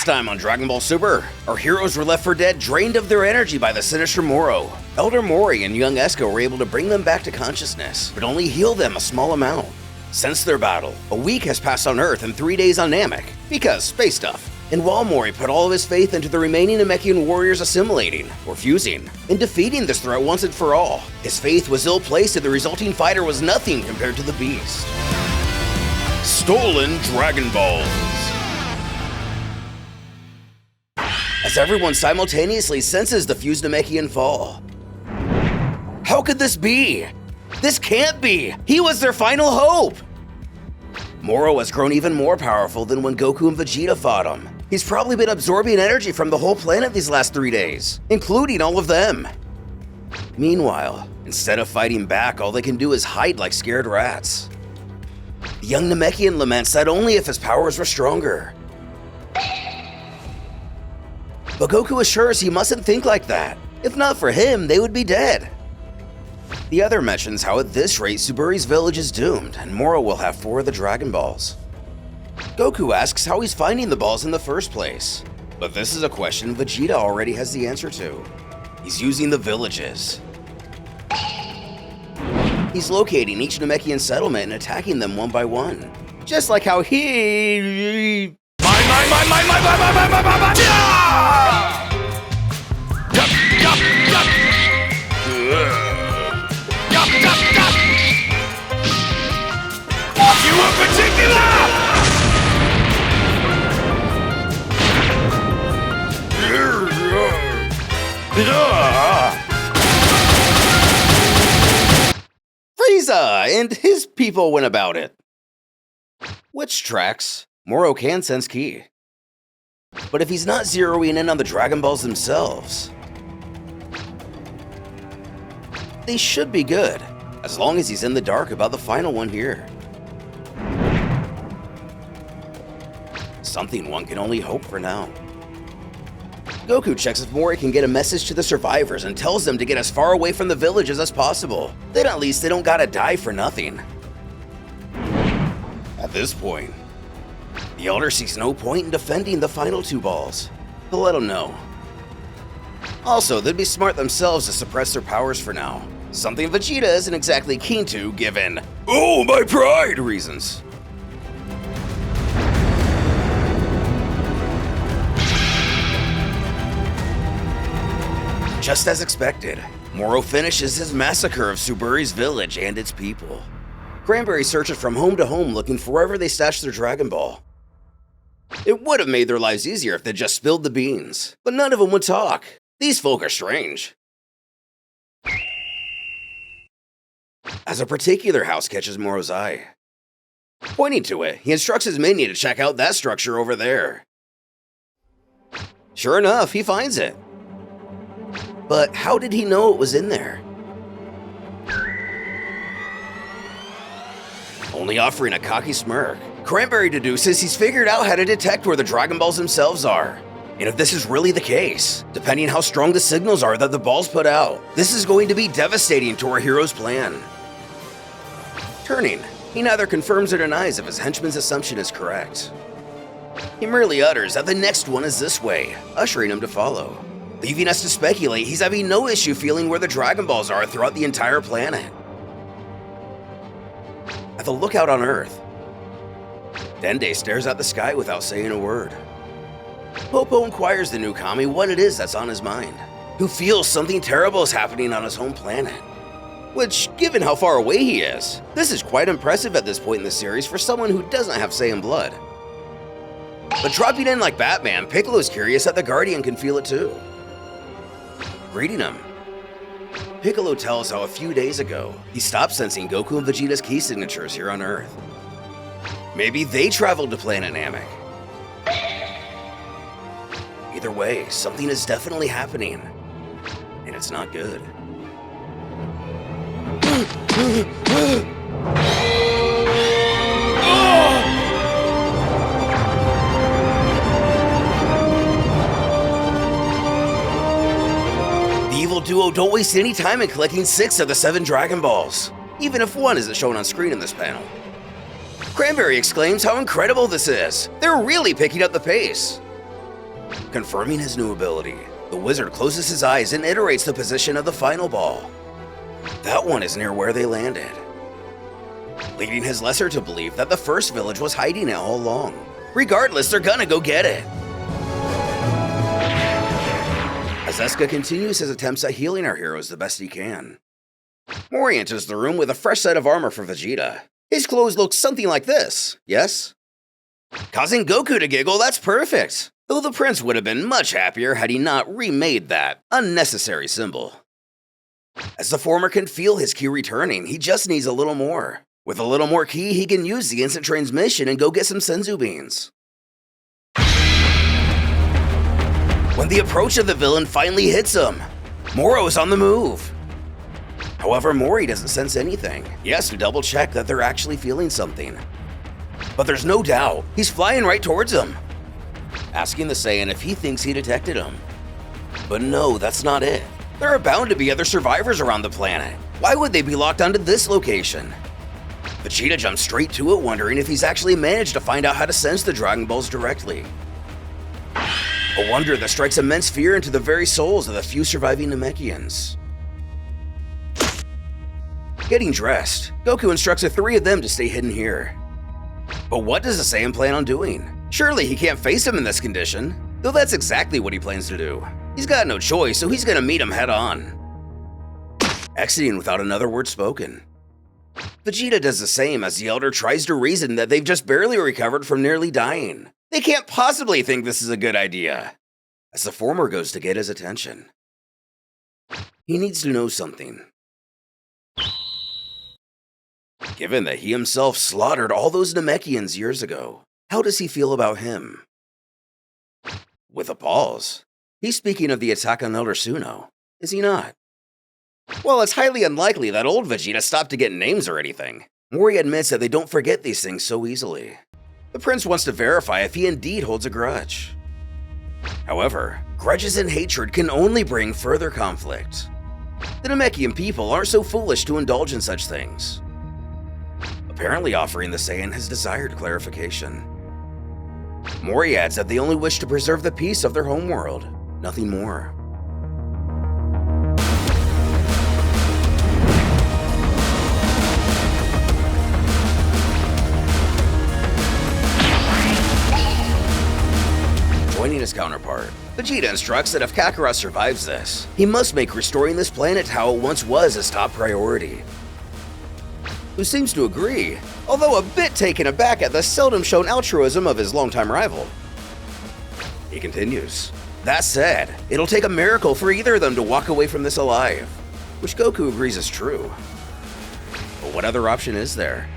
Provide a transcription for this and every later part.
time on Dragon Ball Super, our heroes were left for dead, drained of their energy by the sinister Moro. Elder Moori and young Esca were able to bring them back to consciousness, but only heal them a small amount. Since their battle, a week has passed on Earth and 3 days on Namek, because space stuff. And while Moori put all of his faith into the remaining Namekian warriors assimilating, or fusing, and defeating this threat once and for all, his faith was ill-placed and the resulting fighter was nothing compared to the beast. Stolen Dragon Balls. As everyone simultaneously senses the fused Namekian fall. How could this be? This can't be! He was their final hope! Moro has grown even more powerful than when Goku and Vegeta fought him. He's probably been absorbing energy from the whole planet these last 3 days, including all of them. Meanwhile, instead of fighting back, all they can do is hide like scared rats. The young Namekian laments that only if his powers were stronger. But Goku assures he mustn't think like that. If not for him, they would be dead. The other mentions how at this rate Suburi's village is doomed and Moro will have 4 of the Dragon Balls. Goku asks how he's finding the balls in the first place. But this is a question Vegeta already has the answer to. He's using the villages. He's locating each Namekian settlement and attacking them one by one. Just like how he... You in particular! Frieza and his people went about it. Which tracks. Moro can sense ki. But if he's not zeroing in on the Dragon Balls themselves, they should be good, as long as he's in the dark about the final one here. Something one can only hope for now. Goku checks if Moori can get a message to the survivors and tells them to get as far away from the villages as possible. Then at least they don't gotta die for nothing. At this point, the Elder sees no point in defending the final 2 balls. He'll let them know. Also, they'd be smart themselves to suppress their powers for now. Something Vegeta isn't exactly keen to, given, "Oh, my pride" reasons. Just as expected, Moro finishes his massacre of Suburi's village and its people. Cranberry searches from home to home looking for wherever they stashed their Dragon Ball. It would have made their lives easier if they just spilled the beans, but none of them would talk. These folk are strange. As a particular house catches Moro's eye. Pointing to it, he instructs his minion to check out that structure over there. Sure enough, he finds it. But how did he know it was in there? Only offering a cocky smirk, Cranberry deduces he's figured out how to detect where the Dragon Balls themselves are. And if this is really the case, depending how strong the signals are that the balls put out, this is going to be devastating to our hero's plan. Turning, he neither confirms or denies if his henchman's assumption is correct. He merely utters that the next one is this way, ushering him to follow, leaving us to speculate he's having no issue feeling where the Dragon Balls are throughout the entire planet. At the lookout on Earth, Dende stares at the sky without saying a word. Popo inquires the new Kami what it is that's on his mind, who feels something terrible is happening on his home planet. Which, given how far away he is, this is quite impressive at this point in the series for someone who doesn't have Saiyan blood. But dropping in like Batman, Piccolo's curious that the Guardian can feel it too. Greeting him, Piccolo tells how a few days ago, he stopped sensing Goku and Vegeta's key signatures here on Earth. Maybe they traveled to planet Namek. Either way, something is definitely happening, and it's not good. The evil duo don't waste any time in collecting 6 of the 7 Dragon Balls, even if one isn't shown on screen in this panel. Cranberry exclaims how incredible this is. They're really picking up the pace. Confirming his new ability, the wizard closes his eyes and iterates the position of the final ball. That one is near where they landed, leading his lesser to believe that the first village was hiding it all along. Regardless, they're gonna go get it. As Esca continues his attempts at healing our heroes the best he can, Moori enters the room with a fresh set of armor for Vegeta. His clothes look something like this, yes? Causing Goku to giggle, that's perfect. Though the prince would have been much happier had he not remade that unnecessary symbol. As the former can feel his ki returning, he just needs a little more. With a little more ki, he can use the instant transmission and go get some senzu beans. When the approach of the villain finally hits him, Moro is on the move. However, Moori doesn't sense anything. He has to double check that they're actually feeling something. But there's no doubt, he's flying right towards him, asking the Saiyan if he thinks he detected him. But no, that's not it. There are bound to be other survivors around the planet. Why would they be locked onto this location? Vegeta jumps straight to it, wondering if he's actually managed to find out how to sense the Dragon Balls directly. A wonder that strikes immense fear into the very souls of the few surviving Namekians. Getting dressed, Goku instructs the three of them to stay hidden here. But what does the Saiyan plan on doing? Surely he can't face him in this condition, though that's exactly what he plans to do. He's got no choice, so he's gonna meet him head on. Exiting without another word spoken. Vegeta does the same as the Elder tries to reason that they've just barely recovered from nearly dying. They can't possibly think this is a good idea. As the former goes to get his attention, he needs to know something. Given that he himself slaughtered all those Namekians years ago, how does he feel about him? With a pause, he's speaking of the attack on Elder Suno, is he not? Well, it's highly unlikely that old Vegeta stopped to get names or anything. Moori admits that they don't forget these things so easily. The prince wants to verify if he indeed holds a grudge. However, grudges and hatred can only bring further conflict. The Namekian people aren't so foolish to indulge in such things, apparently offering the Saiyan his desired clarification. Moori adds that they only wish to preserve the peace of their homeworld, nothing more. Joining his counterpart, Vegeta instructs that if Kakarot survives this, he must make restoring this planet how it once was his top priority. Who seems to agree, although a bit taken aback at the seldom shown altruism of his longtime rival. He continues, that said, it'll take a miracle for either of them to walk away from this alive, which Goku agrees is true. But what other option is there?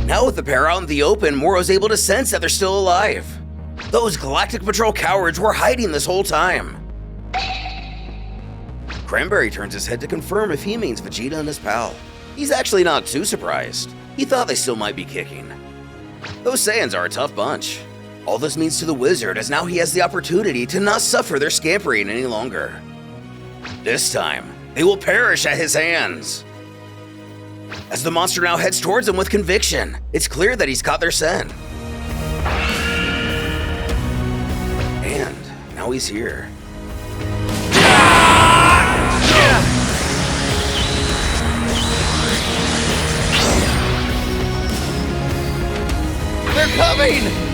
Now with the pair out in the open, Moro's able to sense that they're still alive. Those Galactic Patrol cowards were hiding this whole time. Cranberry turns his head to confirm if he means Vegeta and his pal. He's actually not too surprised. He thought they still might be kicking. Those Saiyans are a tough bunch. All this means to the wizard is now he has the opportunity to not suffer their scampering any longer. This time, they will perish at his hands. As the monster now heads towards him with conviction, it's clear that he's caught their scent. And now he's here. They're coming!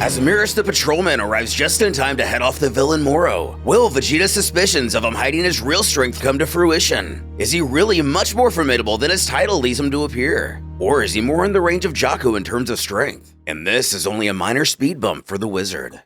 As Miras the patrolman arrives just in time to head off the villain Moro, will Vegeta's suspicions of him hiding his real strength come to fruition? Is he really much more formidable than his title leads him to appear? Or is he more in the range of Jakku in terms of strength? And this is only a minor speed bump for the wizard.